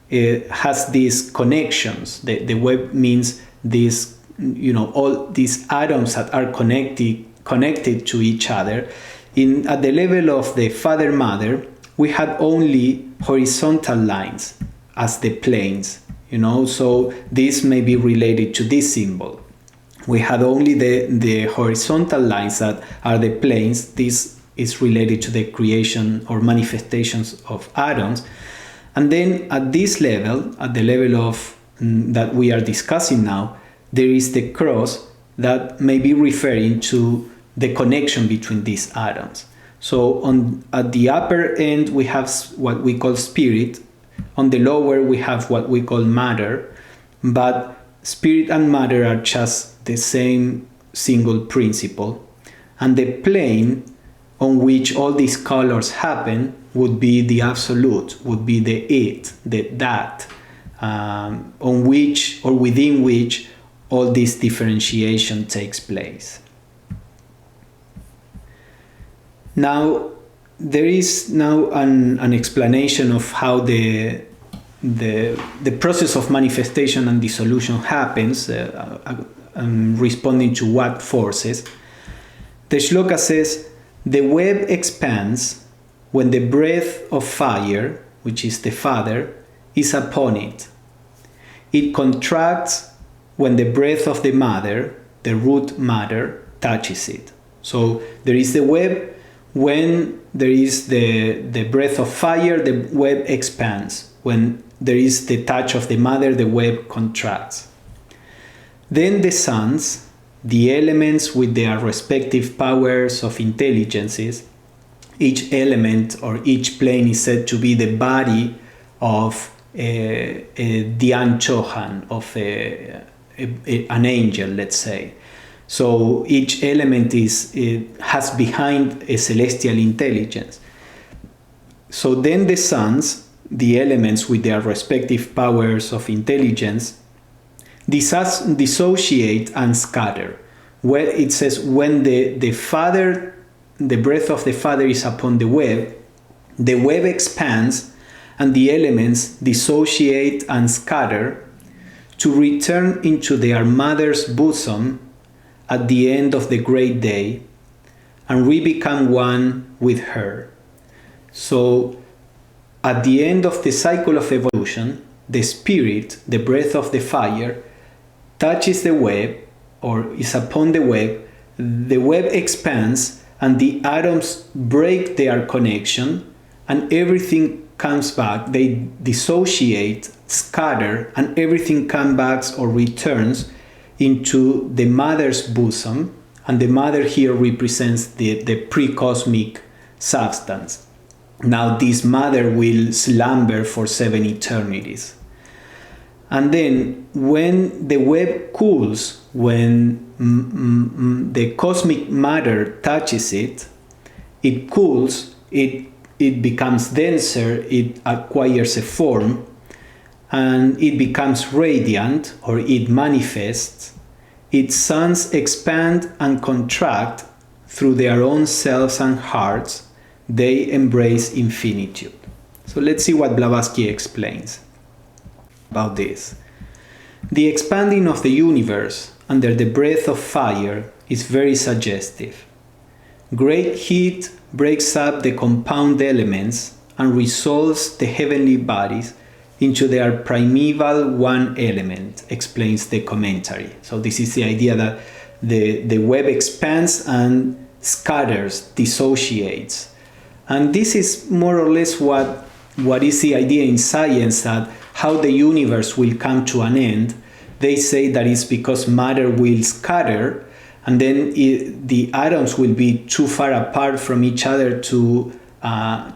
has these connections. The web means this, all these atoms that are connected to each other. At the level of the father-mother, we had only horizontal lines as the planes, so this may be related to this symbol. we had only the horizontal lines that are the planes. This is related to the creation or manifestations of atoms. And then at this level, at the level of that we are discussing now, there is the cross that may be referring to the connection between these atoms. So at the upper end we have what we call spirit, on the lower we have what we call matter, but spirit and matter are just the same single principle, and the plane on which all these colors happen would be the absolute, would be the it, the that, on which or within which all this differentiation takes place. Now, there is now an explanation of how the process of manifestation and dissolution happens, responding to what forces. The shloka says, the web expands when the breath of fire, which is the Father, is upon it. It contracts when the breath of the Mother, the root matter, touches it. So there is the web. When there is the breath of fire, the web expands. When there is the touch of the Mother, the web contracts. Then the sons, the elements with their respective powers of intelligences, each element or each plane is said to be the body of a Dhyan Chohan, of an angel, let's say. So each element has behind a celestial intelligence. So then the sons, the elements with their respective powers of intelligence, dissociate and scatter. Where it says when the Father, the breath of the Father is upon the web expands and the elements dissociate and scatter to return into their mother's bosom at the end of the great day, and we become one with her. So at the end of the cycle of evolution, the spirit, the breath of the fire, touches the web or is upon the web expands and the atoms break their connection and everything comes back. They dissociate, scatter, and everything comes back or returns into the mother's bosom, and the mother here represents the pre-cosmic substance. Now this mother will slumber for 7 eternities. And then when the web cools, when the cosmic matter touches it, it cools, it becomes denser, it acquires a form, and it becomes radiant, or it manifests. Its sons expand and contract through their own selves and hearts. They embrace infinitude. So let's see what Blavatsky explains about this. The expanding of the universe under the breath of fire is very suggestive. Great heat breaks up the compound elements and resolves the heavenly bodies into their primeval one element, explains the commentary. So this is the idea that the web expands and scatters, dissociates. And this is more or less what is the idea in science, that how the universe will come to an end. They say that it's because matter will scatter, and then the atoms will be too far apart from each other to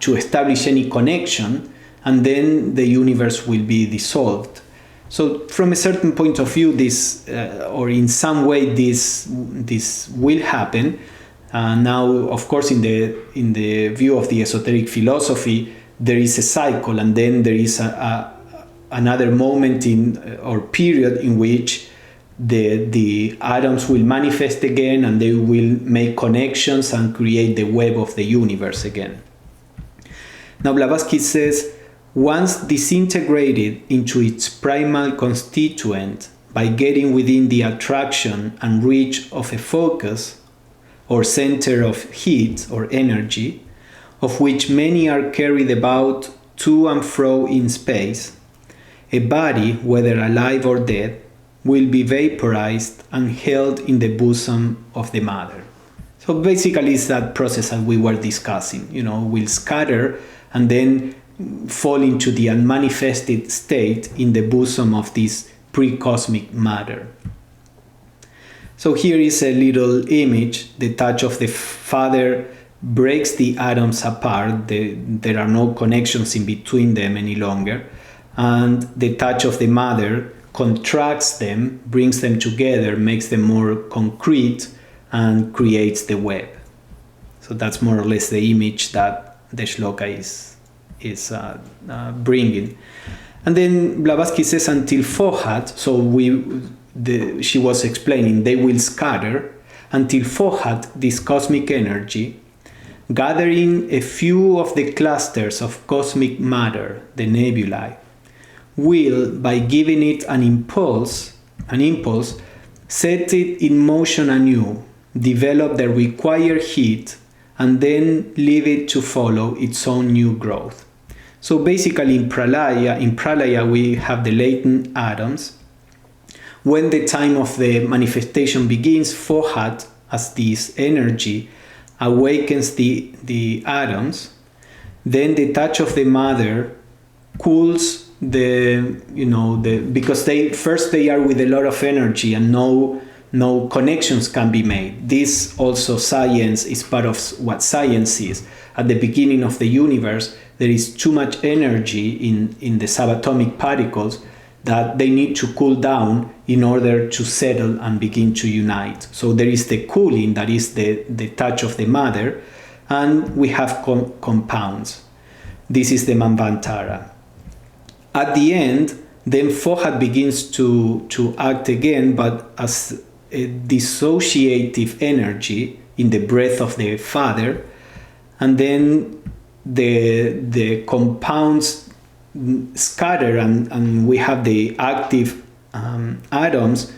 establish any connection, and then the universe will be dissolved. So from a certain point of view, this, or in some way, this will happen. Now, of course, in the view of the esoteric philosophy, there is a cycle, and then there is another moment or period in which the atoms will manifest again, and they will make connections and create the web of the universe again. Now, Blavatsky says, once disintegrated into its primal constituent by getting within the attraction and reach of a focus or center of heat or energy, of which many are carried about to and fro in space, a body, whether alive or dead, will be vaporized and held in the bosom of the mother. So basically it's that process that we were discussing, will scatter and then fall into the unmanifested state in the bosom of this pre-cosmic matter. So here is a little image. The touch of the father breaks the atoms apart. There are no connections in between them any longer. And the touch of the mother contracts them, brings them together, makes them more concrete, and creates the web. So that's more or less the image that the shloka is bringing. And then Blavatsky says until Fohat, so she was explaining, they will scatter until Fohat, this cosmic energy, gathering a few of the clusters of cosmic matter, the nebulae, will, by giving it an impulse, set it in motion anew, develop the required heat, and then leave it to follow its own new growth. So basically in Pralaya we have the latent atoms. When the time of the manifestation begins, Fohat, as this energy, awakens the atoms. Then the touch of the mother cools because they are with a lot of energy and no connections can be made. This also science is part of what science is. At the beginning of the universe, there is too much energy in the subatomic particles that they need to cool down in order to settle and begin to unite. So there is the cooling, that is the touch of the mother, and we have compounds. This is the Manvantara. At the end, then Fohat begins to act again, but as a dissociative energy in the breath of the father, and then the compounds scatter and we have the active atoms,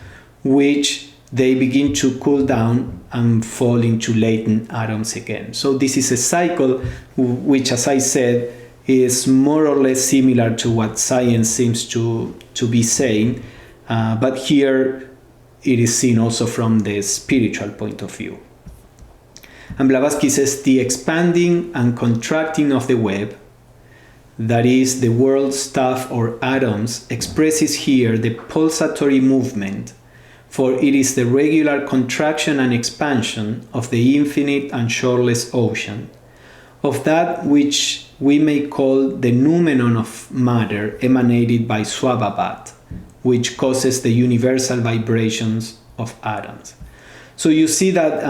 which they begin to cool down and fall into latent atoms again. So this is a cycle which, as I said, is more or less similar to what science seems to be saying, but here it is seen also from the spiritual point of view. And Blavatsky says the expanding and contracting of the web, that is, the world stuff or atoms, expresses here the pulsatory movement, for it is the regular contraction and expansion of the infinite and shoreless ocean, of that which we may call the noumenon of matter emanated by Swabhavat, which causes the universal vibrations of atoms. So you see that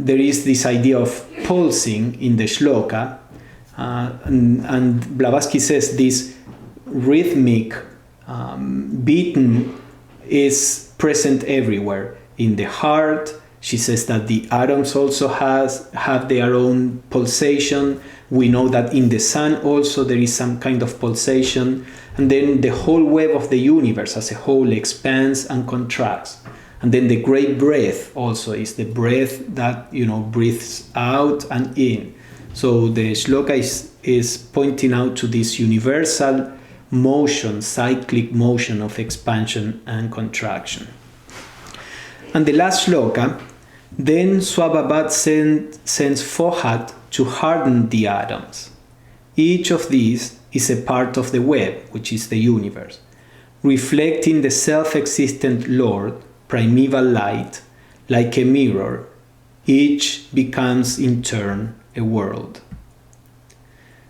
there is this idea of pulsing in the shloka, and Blavatsky says this rhythmic beating is present everywhere. In the heart, she says that the atoms also have their own pulsation. We know that in the sun also there is some kind of pulsation. And then the whole web of the universe as a whole expands and contracts. And then the great breath also is the breath that breathes out and in. So the shloka is pointing out to this universal motion, cyclic motion of expansion and contraction. And the last shloka, then Swabhavat sends Fohat to harden the atoms. Each of these is a part of the web, which is the universe, reflecting the self-existent Lord, primeval light, like a mirror. Each becomes in turn a world.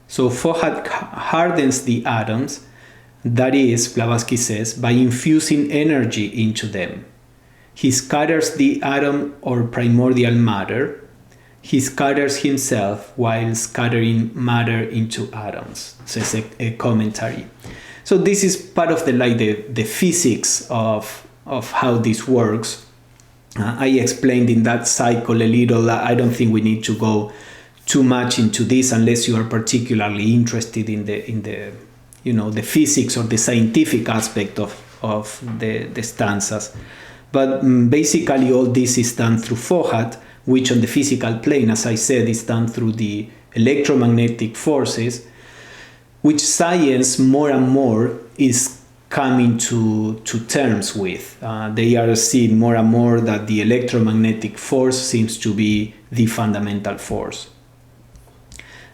So Fohat hardens the atoms, that is, Blavatsky says, by infusing energy into them. He scatters the atom or primordial matter. He scatters himself while scattering matter into atoms, says a commentary. So this is part of the physics of how this works. I explained in that cycle a little. I don't think we need to go too much into this unless you are particularly interested in the physics or the scientific aspect of the stanzas. But basically all this is done through Fohat, which on the physical plane, as I said, is done through the electromagnetic forces, which science more and more is coming to terms with. They are seeing more and more that the electromagnetic force seems to be the fundamental force.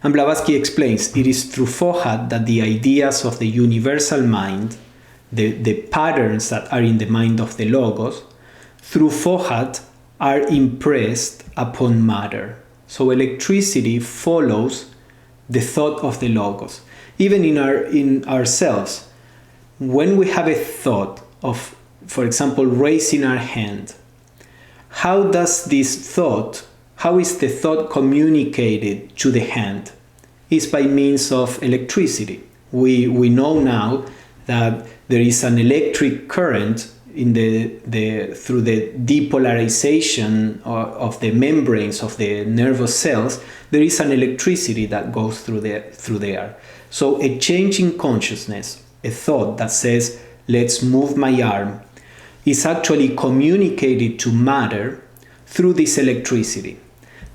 And Blavatsky explains, it is through Fohat that the ideas of the universal mind, the patterns that are in the mind of the Logos, through Fohat are impressed upon matter. So electricity follows the thought of the Logos. Even in ourselves, when we have a thought of, for example, raising our hand, how is the thought communicated to the hand? It's by means of electricity. We know now that there is an electric current in through the depolarization of the membranes of the nervous cells. There is an electricity that goes through there. So a change in consciousness, a thought that says, let's move my arm, is actually communicated to matter through this electricity.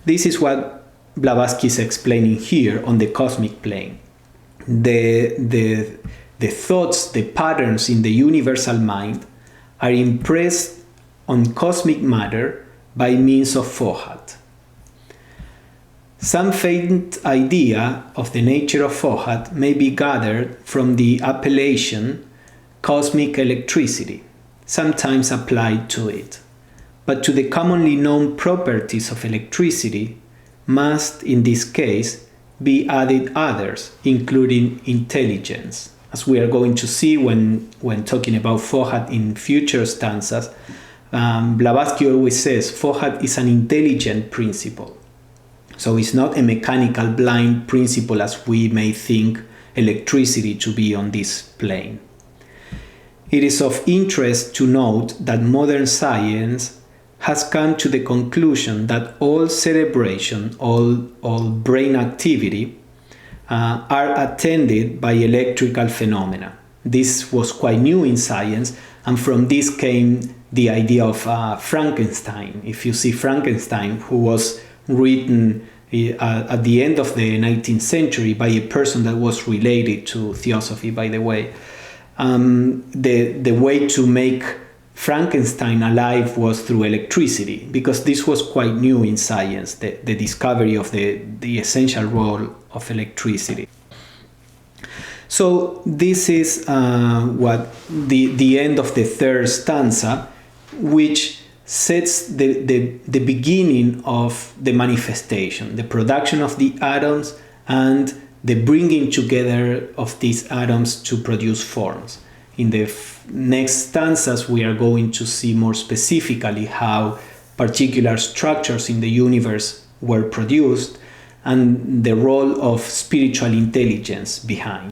This is what Blavatsky is explaining here on the cosmic plane. The thoughts, the patterns in the universal mind are impressed on cosmic matter by means of Fohat. Some faint idea of the nature of Fohat may be gathered from the appellation cosmic electricity, sometimes applied to it. But to the commonly known properties of electricity must, in this case, be added others, including intelligence. As we are going to see when talking about Fohat in future stanzas, Blavatsky always says Fohat is an intelligent principle. So it's not a mechanical blind principle as we may think electricity to be on this plane. It is of interest to note that modern science has come to the conclusion that all cerebration, all brain activity, are attended by electrical phenomena. This was quite new in science, and from this came the idea of Frankenstein. If you see Frankenstein, who was written at the end of the 19th century by a person that was related to Theosophy, by the way, the way to make Frankenstein alive was through electricity, because this was quite new in science, the discovery of the essential role of electricity. So this is what the end of the third stanza, which sets the beginning of the manifestation, the production of the atoms and the bringing together of these atoms to produce forms. In the next stanzas, we are going to see more specifically how particular structures in the universe were produced and the role of spiritual intelligence behind.